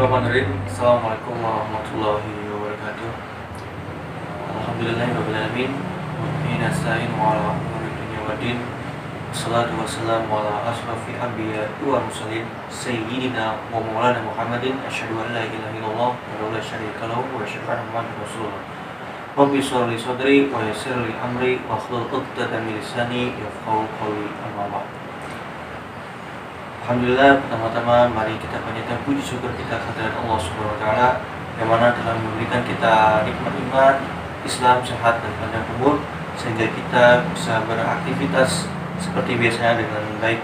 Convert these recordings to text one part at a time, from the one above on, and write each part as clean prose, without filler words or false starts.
Bismillahirrahmanirrahim. Assalamualaikum warahmatullahi wabarakatuh. Alhamdulillahirabbil alamin. Wa bihi nasta'in ala umuri dunya waddin. Wassalatu wassalamu ala asrofil anbiya'i wal mursalin sayyidina wa maulana Muhammadin asyhadu an la ilaha illallah wa la syarika lahu wa asyhadu anna Muhammadar rasulullah. Rabbi shrah li sadri wa yassir li amri wa hlul 'uqdatam min lisani yafqahu qawli. Amma ba'd. Alhamdulillah, pertama-tama mari kita panjatkan puji syukur kita kehadirat Allah Subhanahu wa taala yang mana telah memberikan kita nikmat iman, Islam, sehat dan panjang umur sehingga kita bisa beraktivitas seperti biasanya dengan baik.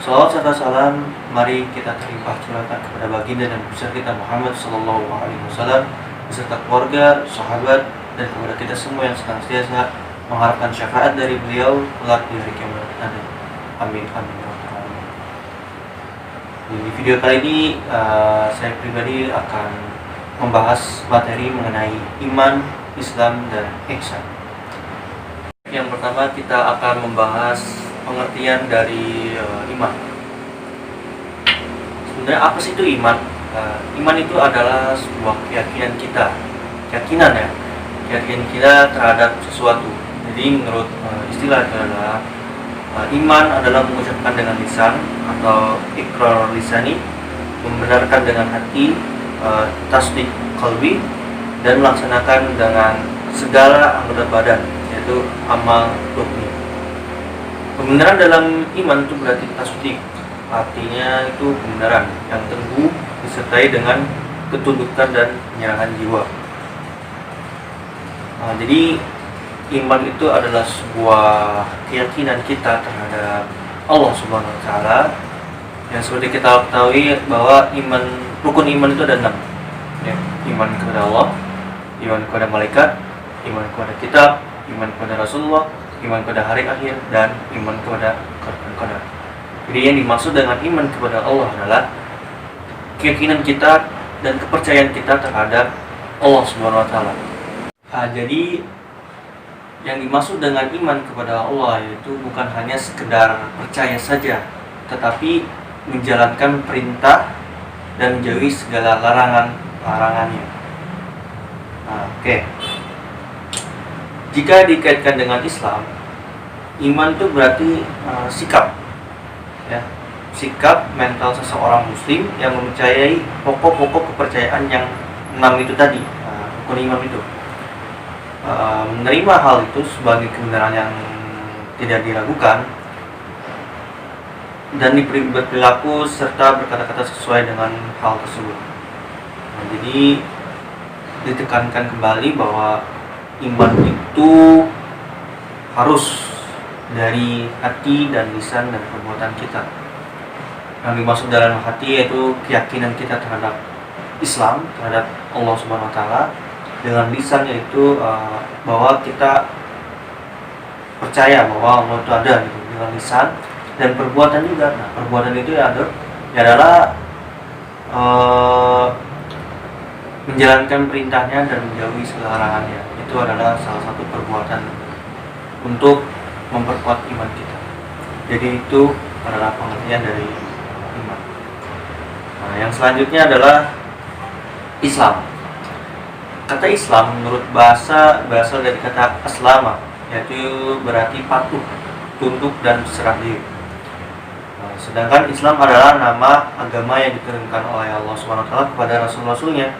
Salawat serta salam mari kita terlimpah curahkan kepada baginda dan besar kita Muhammad sallallahu alaihi wasallam beserta keluarga, sahabat dan kepada kita semua yang senantiasa mengharapkan syafaat dari beliau kelak di hari kiamat nanti. Amin, amin. Di video kali ini saya pribadi akan membahas materi mengenai iman, Islam, dan ihsan. Yang pertama kita akan membahas pengertian dari iman. Sebenarnya apa sih itu iman? Iman itu adalah sebuah keyakinan kita, keyakinan kita terhadap sesuatu. Jadi menurut istilah itu adalah iman adalah mengucapkan dengan lisan atau iqrar lisani, membenarkan dengan hati, tasdik qalbi, dan melaksanakan dengan segala anggota badan, yaitu amal rukni. Kebenaran dalam iman itu berarti tasdik, artinya itu kebenaran yang teguh disertai dengan ketundukan dan penyerahan jiwa. Jadi iman itu adalah sebuah keyakinan kita terhadap Allah Subhanahu wa taala. Yang seperti kita ketahui bahwa rukun iman itu ada 6. Ya, iman kepada Allah, iman kepada malaikat, iman kepada kitab, iman kepada Rasulullah, iman kepada hari akhir, dan iman kepada qadar. Jadi yang dimaksud dengan iman kepada Allah adalah keyakinan kita dan kepercayaan kita terhadap Allah Subhanahu wa taala. Jadi yang dimaksud dengan iman kepada Allah itu bukan hanya sekedar percaya saja, tetapi menjalankan perintah dan menjauhi segala larangannya. Jika dikaitkan dengan Islam, iman itu berarti sikap, ya, sikap mental seseorang Muslim yang mempercayai pokok-pokok kepercayaan yang 6 itu tadi, rukun iman itu. Menerima hal itu sebagai kebenaran yang tidak diragukan dan berperilaku serta berkata-kata sesuai dengan hal tersebut. Jadi ditekankan kembali bahwa iman itu harus dari hati dan lisan dan perbuatan kita. Yang dimaksud dalam hati yaitu keyakinan kita terhadap Islam, terhadap Allah Subhanahu wa taala. Dengan lisan yaitu bahwa kita percaya bahwa Allah itu ada gitu, dengan lisan, dan perbuatan juga. Nah, perbuatan itu adalah menjalankan perintahnya dan menjauhi segala larangannya. Itu adalah salah satu perbuatan untuk memperkuat iman kita. Jadi itu adalah pengertian dari iman. Nah, yang selanjutnya adalah Islam. Kata Islam menurut bahasa berasal dari kata aslama, yaitu berarti patuh, tunduk, dan berserah diri. Sedangkan Islam adalah nama agama yang diturunkan oleh Allah SWT kepada rasul-rasulnya,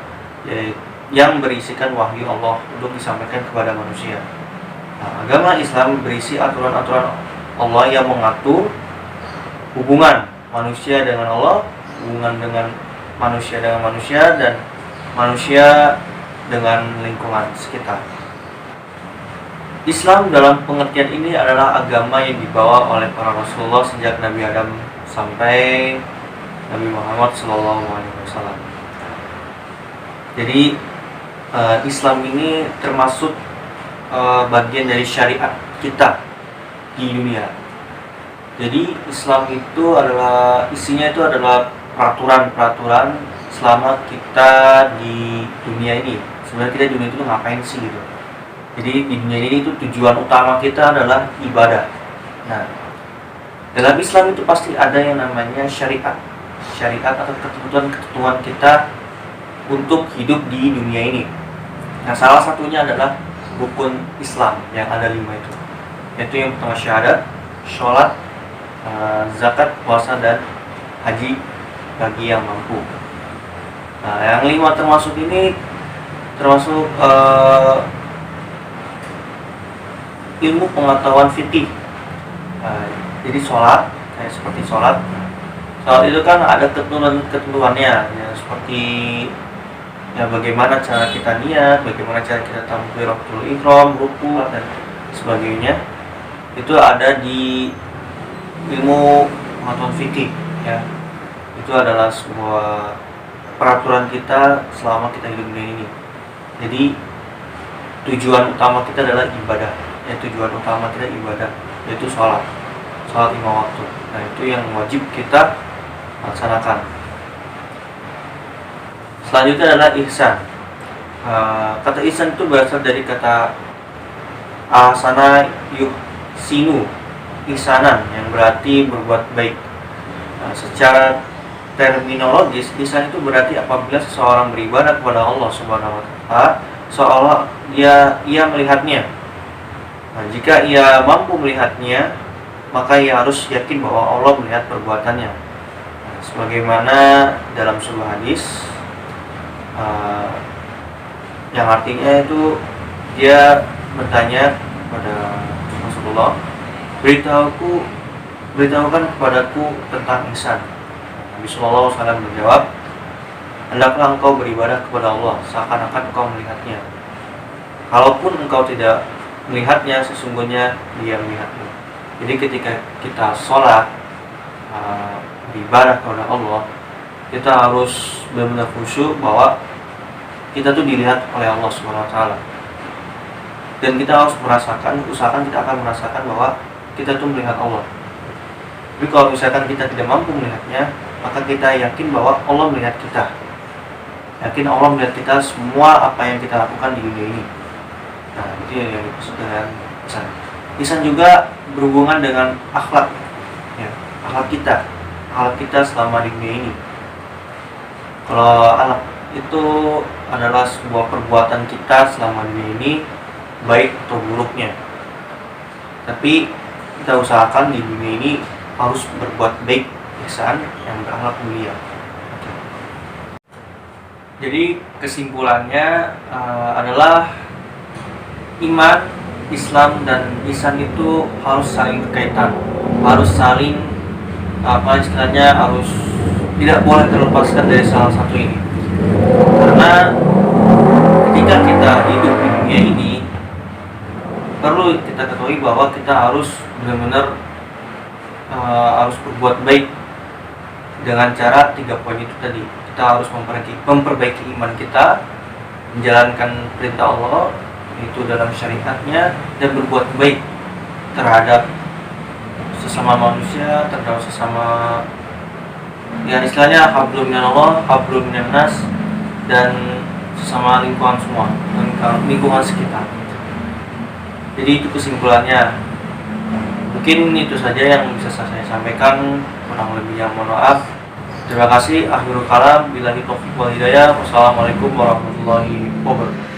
yang berisikan wahyu Allah untuk disampaikan kepada manusia. Agama Islam berisi aturan-aturan Allah yang mengatur hubungan manusia dengan Allah, hubungan dengan manusia, dan manusia dengan lingkungan sekitar. Islam dalam pengertian ini adalah agama yang dibawa oleh para Rasulullah sejak Nabi Adam sampai Nabi Muhammad SAW. Jadi Islam ini termasuk bagian dari syariat kita di dunia. Jadi Islam itu isinya adalah peraturan-peraturan selama kita di dunia ini. Sebenarnya kita di dunia itu ngapain sih gitu. Jadi di dunia ini itu tujuan utama kita adalah ibadah. Nah, dalam Islam itu pasti ada yang namanya syariat. syariat atau ketentuan kita untuk hidup di dunia ini. Nah, salah satunya adalah rukun Islam yang ada 5 itu, yaitu yang pertama syahadat, sholat, zakat, puasa, dan haji bagi yang mampu. Nah, yang 5 termasuk ilmu pengetahuan fikih. Jadi sholat, seperti sholat itu kan ada ketentuannya, ya, seperti ya bagaimana cara kita niat, bagaimana cara kita takbiratul ihram, ruku dan sebagainya. Itu ada di ilmu pengetahuan fikih, ya. Itu adalah sebuah peraturan kita selama kita hidup di dunia ini. Jadi tujuan utama kita adalah ibadah. Yaitu sholat 5 waktu. Nah, itu yang wajib kita laksanakan. Selanjutnya adalah ihsan. Kata ihsan itu berasal dari kata ahsana yuhsinu, ihsanan, yang berarti berbuat baik. Secara terminologis, ihsan itu berarti apabila seseorang beribadah kepada Allah Subhanahu wa taala seolah ia melihatnya. Nah, jika ia mampu melihatnya, maka ia harus yakin bahwa Allah melihat perbuatannya. Nah, sebagaimana dalam sebuah hadis yang artinya itu dia bertanya kepada Rasulullah, beritahukan kepadaku tentang ihsan. Nabi Sallallahu Alaihi Wasallam menjawab, hendaklah engkau beribadah kepada Allah seakan-akan engkau melihatnya. Kalaupun engkau tidak melihatnya, sesungguhnya Dia melihatmu. Jadi ketika kita sholat, beribadah kepada Allah, kita harus benar-benar khusyuk bahwa kita tuh dilihat oleh Allah Subhanahu wa taala. Dan kita harus usahakan kita akan merasakan bahwa kita tuh melihat Allah. Tapi kalau misalkan kita tidak mampu melihatnya, maka kita yakin bahwa Allah melihat kita. Yakin Allah melihat kita semua apa yang kita lakukan di dunia ini. Nah, itu yang dimaksud dengan ihsan. Ihsan juga berhubungan dengan akhlak, ya, akhlak kita selama di dunia ini. Kalau akhlak itu adalah sebuah perbuatan kita selama di dunia ini, baik atau buruknya. Tapi kita usahakan di dunia ini harus berbuat baik, ihsan, yang berakhlak mulia. Jadi kesimpulannya adalah iman, Islam, dan ihsan itu harus saling berkaitan, harus saling harus tidak boleh terlepaskan dari salah satu ini. Karena ketika kita hidup di dunia ini, perlu kita ketahui bahwa kita harus benar-benar harus berbuat baik dengan cara 3 poin itu tadi. Kita harus memperbaiki iman kita, menjalankan perintah Allah itu dalam syariatnya, dan berbuat baik terhadap sesama manusia, terhadap sesama, ya istilahnya hablum minallah, hablum minannas, dan sesama lingkungan semua, dan lingkungan sekitar. Jadi itu kesimpulannya. Mungkin itu saja yang bisa saya sampaikan, kurang lebihnya mohon maaf. Terima kasih. Akhirul kalam, billahi taufiq wal hidayah. Wassalamualaikum warahmatullahi wabarakatuh.